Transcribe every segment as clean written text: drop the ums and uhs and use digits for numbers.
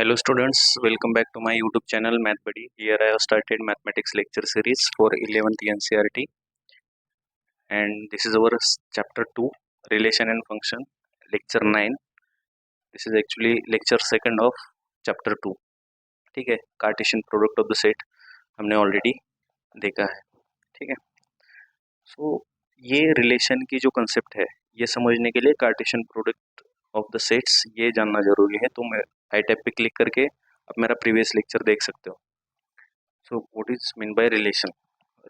Hello students, welcome back to my YouTube channel Math Buddy. Here I have started mathematics lecture series for 11th NCERT and this is our chapter 2 relation and function lecture 9. This is actually lecture second of chapter 2. ठीक है, Cartesian product of the set हमने already देखा है. ठीक है, सो ये relation की जो कंसेप्ट है ये समझने के लिए Cartesian product of the sets ये जानना जरूरी है. तुम आई टैब पे क्लिक करके अब मेरा प्रीवियस लेक्चर देख सकते हो. So what is mean by relation.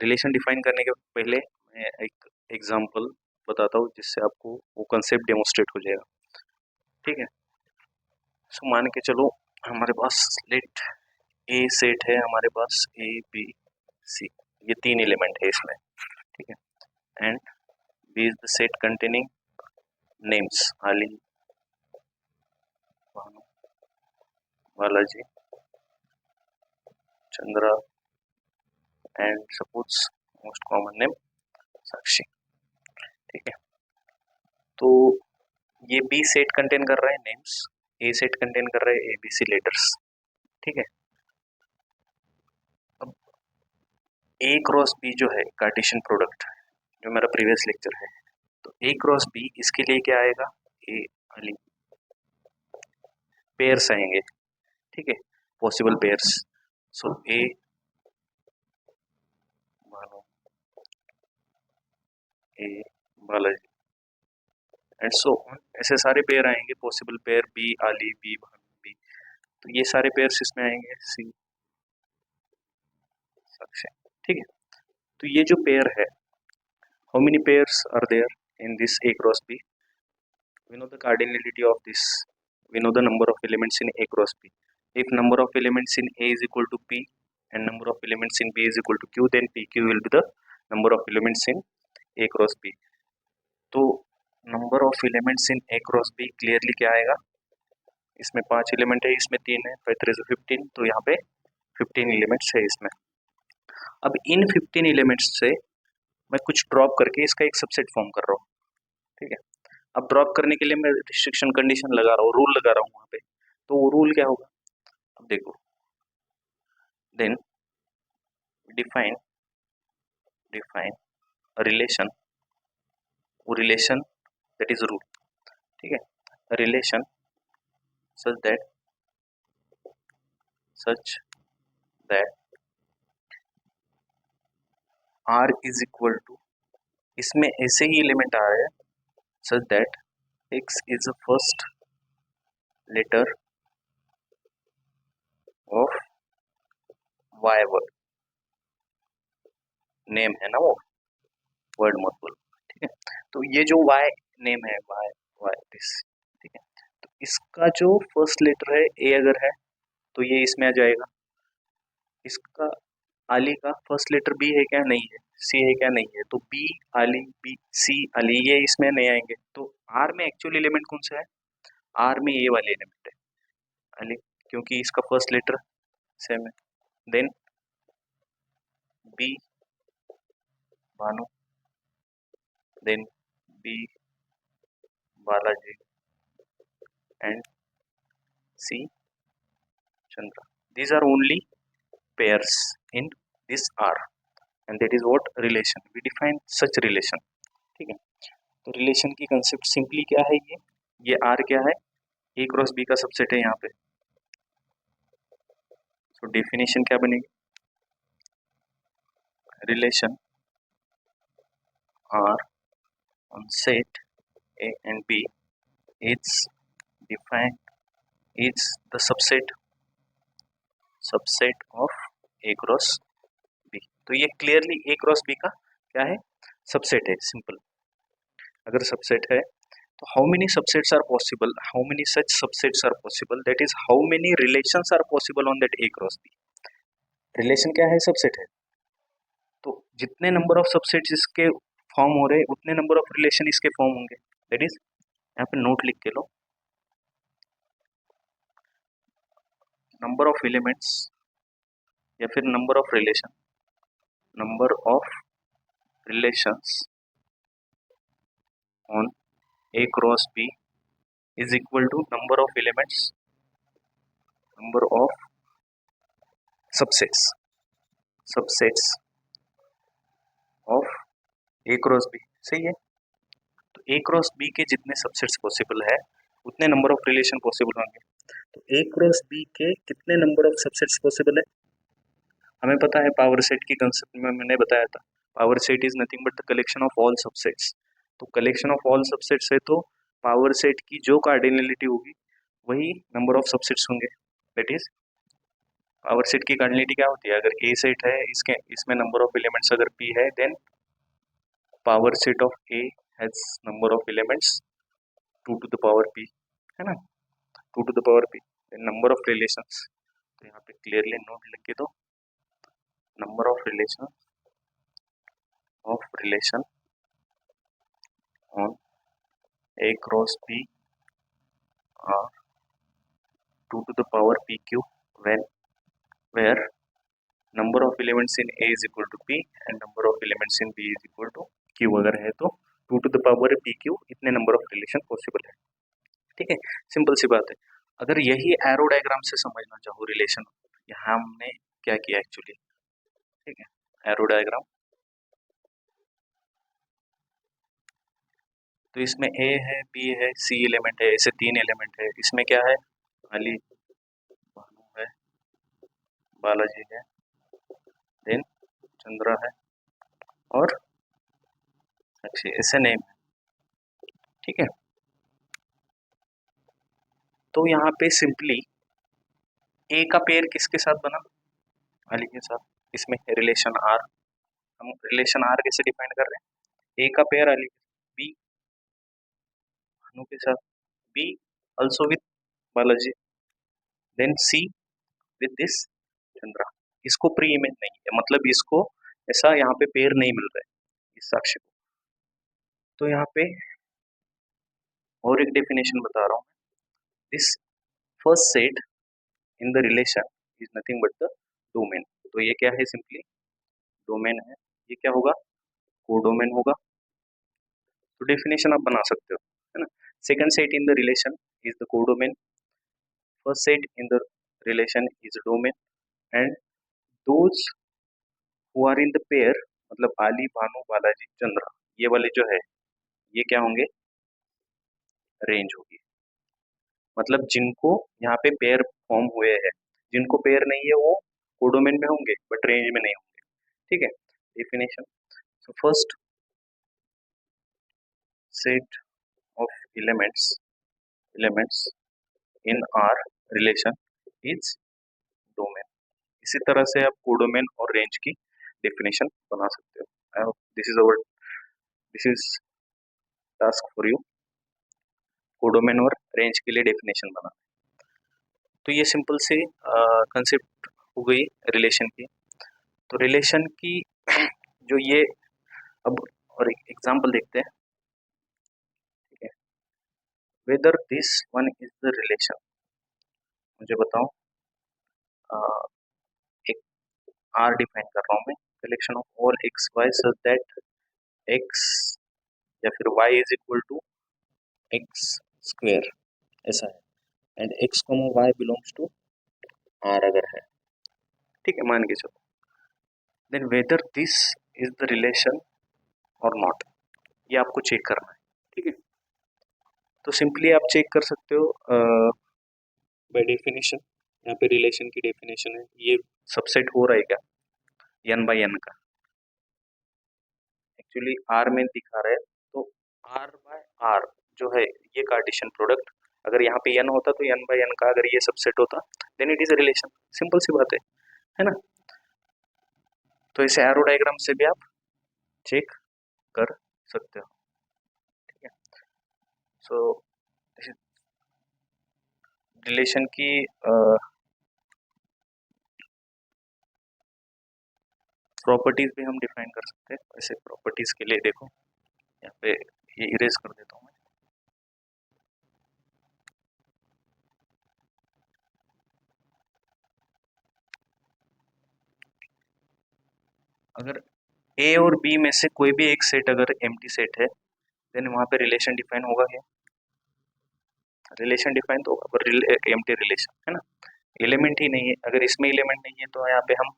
Relation define करने के पहले मैं एक एग्जांपल बताता हूँ जिससे आपको वो कंसेप्ट डेमोस्ट्रेट हो जाएगा. ठीक है, सो मान के चलो हमारे पास लेट ए सेट है, हमारे पास ए बी सी ये तीन एलिमेंट है इसमें. ठीक है, and B is the set containing names Ali, Bhanu, Balaji, Chandra and suppose most common name Sakshi. ठीक है, तो ये बी सेट कंटेन कर रहा है नेम्स, ए सेट कंटेन कर रहा है एबीसी लेटर्स. ठीक है, अब ए क्रॉस बी जो है कार्टेशियन प्रोडक्ट जो मेरा प्रीवियस लेक्चर है, तो ए क्रॉस बी इसके लिए क्या आएगा, ए वाली पेयर्स आएंगे. ठीक है, possible pairs. So A Bhanu, A Balaji and so on, ऐसे सारे पेयर आएंगे पॉसिबल पेयर. बी आली, बी भानु, बी, तो ये सारे पेयर्स इसमें आएंगे. सी साक्षी. ठीक है, तो ये जो पेयर है, how many pairs are there in this A cross B. We know the cardinality of this. We know the number of elements in A cross B. If number of elements in A is equal to P and number of elements in B is equal to Q, then PQ will be the number of elements in A cross B. तो number of elements in A cross B clearly क्या आएगा, इसमें 5 element है, इसमें 3 है, 5 3 15, तो यहाँ पे 15 एलिमेंट्स है इसमें. अब इन 15 एलिमेंट्स से मैं कुछ ड्रॉप करके इसका एक सबसेट फॉर्म कर रहा हूँ. ठीक है, अब ड्रॉप करने के लिए मैं रिस्ट्रिक्शन कंडीशन लगा रहा हूँ, रूल लगा रहा हूँ वहाँ पे. तो वो रूल क्या होगा, अब देखो. देन डिफाइन रिलेशन, वो रिलेशन दैट इज रूल. ठीक है, relation such that R is equal to, इसमें ऐसे ही एलिमेंट आ रहे हैं, such that x is the first letter of y word. Name है ना वो, वर्ड मत बोलो. ठीक है, तो ये जो वाई नेम है, वाई वाई दिस. ठीक है, तो इसका जो फर्स्ट लेटर है ए अगर है तो ये इसमें आ जाएगा. इसका आली का फर्स्ट लेटर बी है क्या, नहीं है. सी है क्या, नहीं है. तो बी आली, बी सी आली, ये इसमें नहीं आएंगे. तो आर में एक्चुअल एलिमेंट कौन सा है, आर में ये वाले एलिमेंट है आली, क्योंकि इसका फर्स्ट लेटर सेम है. Then B Bhanu, then B Balaji and C Chandra. These are only pairs in this R and that is what relation. We define such relation. ठीक है, तो रिलेशन की कंसेप्ट सिंपली क्या है, ये R क्या है, A क्रॉस B का सबसेट है यहाँ पे. सो डेफिनेशन क्या बनेगी, relation R on set A and B is defined is the subset of A cross B. तो ये क्लियरली A क्रॉस B का क्या है, सबसेट है. सिंपल, अगर सबसेट है तो how many subsets are possible, how many such subsets are possible, that is how many relations are possible on that A cross B. Relation क्या है, subset है, तो जितने नंबर ऑफ सबसेट्स इसके फॉर्म हो रहे उतने नंबर ऑफ रिलेशन इसके फॉर्म होंगे. दैट इज, यहाँ पे नोट लिख के लो, नंबर ऑफ एलिमेंट्स या फिर number of relation, number of relations on A cross B is equal to number of elements number of subsets of A cross B, सही है। तो ए क्रॉस बी के जितने सबसेट्स पॉसिबल है उतने नंबर ऑफ रिलेशन पॉसिबल होंगे। तो ए cross B के कितने नंबर ऑफ सबसेट्स पॉसिबल है, हमें पता है पावर सेट की कंसेप्ट में मैंने बताया था, power set is nothing but the collection of all subsets. तो कलेक्शन ऑफ ऑल सबसेट्स है तो पावर सेट की जो कार्डिनलिटी होगी वही नंबर ऑफ सबसेट्स होंगे। दैट इज पावर सेट की कार्डिनलिटी क्या होती है, अगर ए सेट है इसके इसमें नंबर ऑफ एलिमेंट्स अगर पी है then power set of A has number of elements 2 to the power p, है ना, 2 to the power p। Then number of relations, तो यहाँ पे क्लियरली नोट लिख के दो, number of relation on A cross B are 2 to the power PQ when where number of elements in A is equal to P and number of elements in B is equal to Q अगर है तो 2 to the power PQ इतने number of relation possible है। ठीक है, simple सी बात है। अगर यही एरो डायग्राम से समझना चाहो रिलेशन, यहाँ हमने क्या किया एक्चुअली, ठीक है, एरो डायग्राम, तो इसमें ए है, बी है, सी एलिमेंट है, ऐसे 3 एलिमेंट है। इसमें क्या है, अली, भानु है, बालाजी है, देन चंद्रा है और अक्षय, ऐसे नेम है। ठीक है, तो यहाँ पे सिंपली ए का पेयर किसके साथ बना, अली के साथ। इसमें रिलेशन आर, हम रिलेशन आर कैसे डिफाइन कर रहे हैं, ए का पेयर अली, बी भानु के साथ, B also with Balaji, then C with this Chandra. इसको प्री इमेज नहीं है, मतलब इसको ऐसा यहाँ पे पेयर नहीं मिल रहा है इस साक्ष्य को। तो यहाँ पे और एक डेफिनेशन बता रहा हूँ, this first set in the relation is nothing but the domain. तो ये क्या है, सिंपली डोमेन है। ये क्या होगा, कोडोमेन होगा। तो डेफिनेशन आप बना सकते हो, है ना। Second set in the relation is the codomain, first set in the relation is domain and those who are in the pair, मतलब आली, भानु, बालाजी, चंद्रा, ये वाले जो है ये क्या होंगे, रेंज होगी। मतलब जिनको यहाँ पे पेयर फॉर्म हुए हैं, जिनको पेयर नहीं है वो कोडोमेन में होंगे बट रेंज में नहीं होंगे। ठीक है, definition, so first set of elements in are relation is domain. इसी तरह से आप कोडोमेन और रेंज की डेफिनेशन बना सकते हो। I hope this is task for you, codomain और रेंज के लिए डेफिनेशन बना। तो ये सिंपल से कंसेप्ट हो गई रिलेशन की। तो रिलेशन की जो ये, अब और एग्जांपल देखते हैं। ठीक है, whether this one is the relation, मुझे बताओ, एक आर डिफाइन कर रहा हूँ मैं, collection of all x y such that x या फिर y is equal to x square, ऐसा है, and x comma y belongs to R अगर है। ठीक है, मान के चलो, then whether this is the relation और नॉट, ये आपको चेक करना है। ठीक है, तो सिंपली आप चेक कर सकते हो बाय डेफिनेशन। यहाँ पे रिलेशन की डेफिनेशन है, ये सबसेट हो रहा है क्या, एन बाई एन का, एक्चुअली आर में दिखा रहा है, तो आर बाय आर जो है ये कार्टेशियन प्रोडक्ट, अगर यहाँ पे एन होता तो एन बाई एन का अगर ये सबसेट होता then it is a relation. Simple सी बात है ना। तो इसे एरो डायग्राम से भी आप चेक कर सकते हो। ठीक है, सो रिलेशन की प्रॉपर्टीज भी हम डिफाइन कर सकते हैं। ऐसे प्रॉपर्टीज के लिए देखो, यहाँ पे ये इरेज कर देता हूँ मैं। अगर ए और बी में से कोई भी एक सेट अगर एम्प्टी सेट है देन वहां पे रिलेशन डिफाइन होगा क्या, रिलेशन डिफाइन तो होगा पर एम्प्टी रिलेशन, है ना। एलिमेंट ही नहीं है, अगर इसमें एलिमेंट नहीं है तो यहाँ पे हम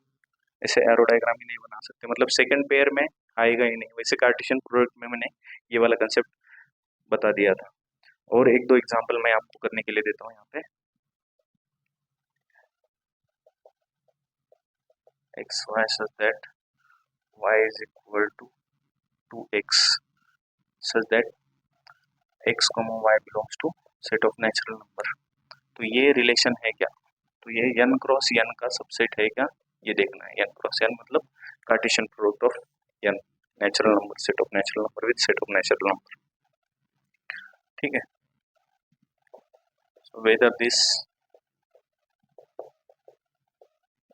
ऐसे एरो डायग्राम ही नहीं बना सकते, मतलब सेकंड पेयर में आएगा ही नहीं। वैसे कार्टेशियन प्रोडक्ट में मैंने ये वाला कंसेप्ट बता दिया था। और एक दो एग्जांपल मैं आपको करने के लिए देता हूँ यहाँ पे। X y such that y is equal to 2x such that x, y belongs to set of natural number। तो ये रिलेशन है क्या? तो ये n क्रॉस n का सबसेट है क्या, ये देखना है। n क्रॉस n मतलब Cartesian product of n, natural number, set of natural number with set of natural number. ठीक है, so whether this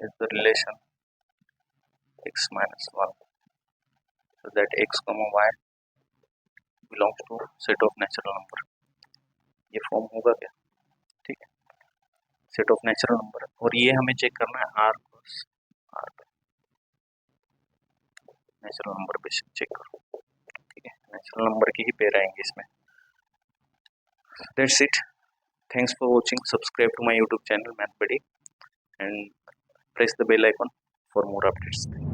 is the relation x minus 1 so that x, y belongs to set of natural number, ये form होगा क्या? ठीक है, set of natural number. और ये हमें चेक करना है r cross r, natural number पे चेक करो। ठीक है, नेचुरल नंबर की ही पेयर आएंगे इसमें। That's it, thanks for watching, subscribe to my YouTube channel Math Buddy and press the bell icon for more updates.